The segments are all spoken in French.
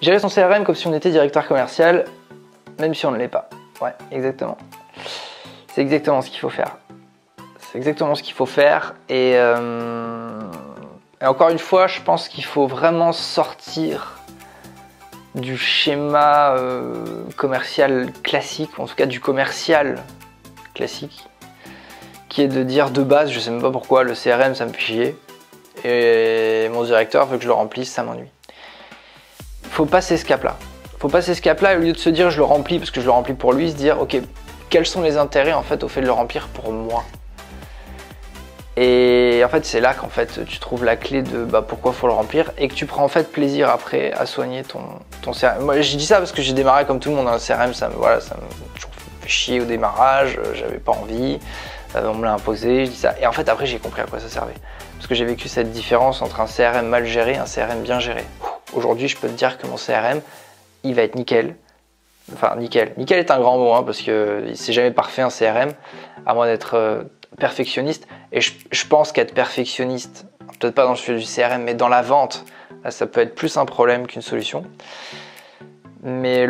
Gérer son CRM comme si on était directeur commercial, même si on ne l'est pas. Ouais, exactement. C'est exactement ce qu'il faut faire. C'est exactement ce qu'il faut faire. Et encore une fois, je pense qu'il faut vraiment sortir du schéma commercial classique, ou en tout cas du commercial classique, qui est de dire de base, je sais même pas pourquoi, le CRM ça me fait chier, et mon directeur veut que je le remplisse, ça m'ennuie. Faut passer ce cap-là. Faut passer ce cap-là, et au lieu de se dire je le remplis parce que je le remplis pour lui, se dire ok, quels sont les intérêts en fait au fait de le remplir pour moi. Et en fait c'est là qu'en fait tu trouves la clé de pourquoi faut le remplir, et que tu prends en fait plaisir après à soigner ton CRM. Moi je dis ça parce que j'ai démarré comme tout le monde, un CRM ça me toujours fait chier au démarrage, j'avais pas envie, on me l'a imposé, je dis ça, et en fait après j'ai compris à quoi ça servait. Parce que j'ai vécu cette différence entre un CRM mal géré et un CRM bien géré. Aujourd'hui je peux te dire que mon CRM il va être nickel. Enfin nickel. Nickel est un grand mot parce que c'est jamais parfait un CRM, à moins d'être perfectionniste, et je pense qu'être perfectionniste, peut-être pas dans le sujet du CRM, mais dans la vente, là, ça peut être plus un problème qu'une solution. Mais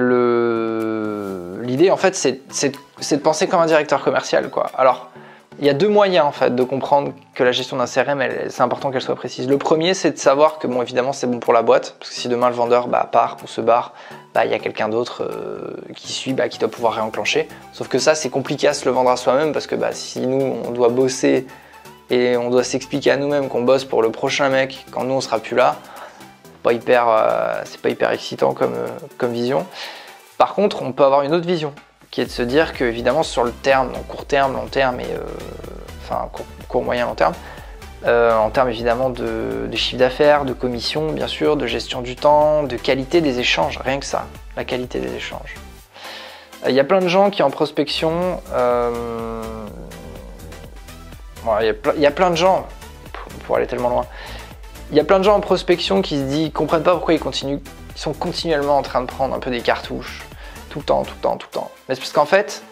l'idée en fait c'est de penser comme un directeur commercial, quoi. Alors il y a deux moyens en fait de comprendre que la gestion d'un CRM, c'est important qu'elle soit précise. Le premier, c'est de savoir que bon, évidemment c'est bon pour la boîte, parce que si demain le vendeur part ou se barre, il y a quelqu'un d'autre qui suit, qui doit pouvoir réenclencher. Sauf que ça c'est compliqué à se le vendre à soi-même, parce que si nous on doit bosser et on doit s'expliquer à nous-mêmes qu'on bosse pour le prochain mec quand nous on sera plus là, c'est pas hyper excitant comme vision. Par contre, on peut avoir une autre vision, qui est de se dire que évidemment sur le terme, donc court terme, long terme et court, moyen, long terme, en termes évidemment de chiffre d'affaires, de commission bien sûr, de gestion du temps, de qualité des échanges, rien que ça, la qualité des échanges. Il y a plein de gens qui en prospection, il y a plein de gens, pour aller tellement loin, il y a plein de gens en prospection qui se comprennent pas pourquoi ils sont continuellement en train de prendre un peu des cartouches, tout le temps. Mais c'est parce qu'en fait,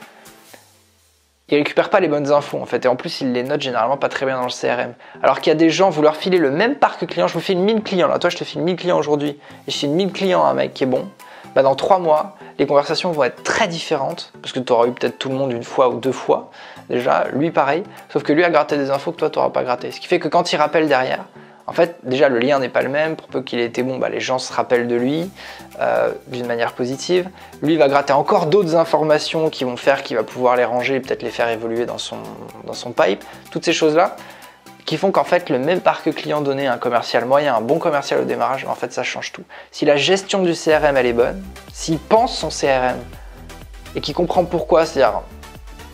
ils récupèrent pas les bonnes infos en fait, et en plus ils les notent généralement pas très bien dans le CRM. Alors qu'il y a des gens, vous leur filez le même parc client, je vous file 1000 clients, là toi je te file 1000 clients aujourd'hui, et je file 1000 clients à un mec qui est bon, dans 3 mois, les conversations vont être très différentes, parce que tu auras eu peut-être tout le monde une fois ou 2 fois, déjà, lui pareil, sauf que lui a gratté des infos que toi tu n'auras pas gratté. Ce qui fait que quand il rappelle derrière, en fait, déjà le lien n'est pas le même, pour peu qu'il ait été bon, les gens se rappellent de lui d'une manière positive. Lui va gratter encore d'autres informations qui vont faire qu'il va pouvoir les ranger et peut-être les faire évoluer dans son pipe. Toutes ces choses-là qui font qu'en fait le même parc client donné à un commercial moyen, un bon commercial au démarrage, en fait ça change tout. Si la gestion du CRM elle est bonne, s'il pense son CRM et qu'il comprend pourquoi, c'est-à-dire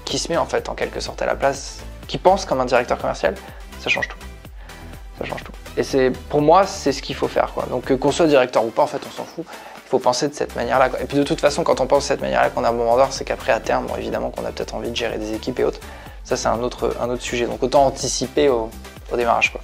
qu'il se met en fait en quelque sorte à la place, qu'il pense comme un directeur commercial, ça change tout. Ça change tout. Et pour moi, c'est ce qu'il faut faire, quoi. Donc qu'on soit directeur ou pas, en fait, on s'en fout. Il faut penser de cette manière-là, quoi. Et puis de toute façon, quand on pense de cette manière-là, qu'on a un bon vendeur, c'est qu'après, à terme, évidemment qu'on a peut-être envie de gérer des équipes et autres. Ça, c'est un autre sujet. Donc autant anticiper au démarrage, quoi.